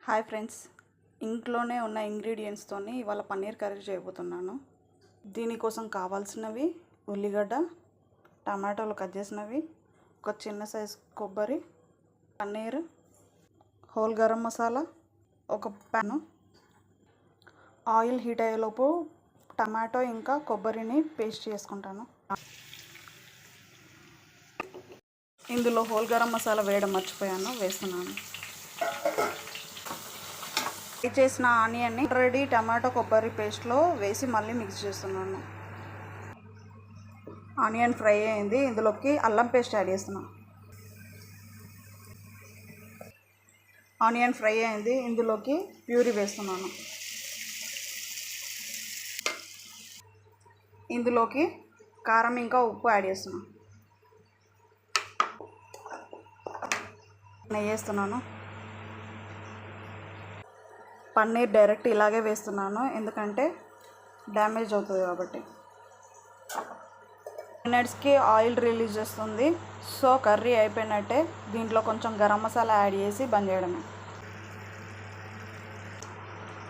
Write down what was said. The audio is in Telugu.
హాయ్ ఫ్రెండ్స్, ఇంట్లోనే ఉన్న ఇంగ్రీడియంట్స్తోని ఇవాళ పన్నీర్ కర్రీ చేయబోతున్నాను. దీనికోసం కావాల్సినవి ఉల్లిగడ్డ, టమాటోలు కట్ చేసినవి, ఒక చిన్న సైజు కొబ్బరి, పన్నీర్, హోల్ గరం మసాలా, ఒక ప్యాను. ఆయిల్ హీట్ అయ్యేలోపు టమాటో ఇంకా కొబ్బరిని పేస్ట్ చేసుకుంటాను. ఇందులో హోల్ గరం మసాలా వేయడం మర్చిపోయాను, వేస్తున్నాను. ఫ్రై చేసిన ఆనియన్ని ఆల్రెడీ టమాటో కొబ్బరి పేస్ట్లో వేసి మళ్ళీ మిక్స్ చేస్తున్నాను. ఆనియన్ ఫ్రై అయింది, ఇందులోకి అల్లం పేస్ట్ యాడ్ చేస్తున్నాను. ఆనియన్ ఫ్రై అయింది, ఇందులోకి ప్యూరీ వేస్తున్నాను. ఇందులోకి కారం ఇంకా ఉప్పు యాడ్ చేస్తున్నాను. నెయ్యి వేస్తున్నాను. పన్నీర్ డైరెక్ట్ ఇలాగే వేస్తున్నాను, ఎందుకంటే డ్యామేజ్ అవుతుంది కాబట్టి. మినిట్స్కి ఆయిల్ రిలీజ్ చేస్తుంది. సో కర్రీ అయిపోయినట్టే. దీంట్లో కొంచెం గరం మసాలా యాడ్ చేసి బంద్ చేయడమే.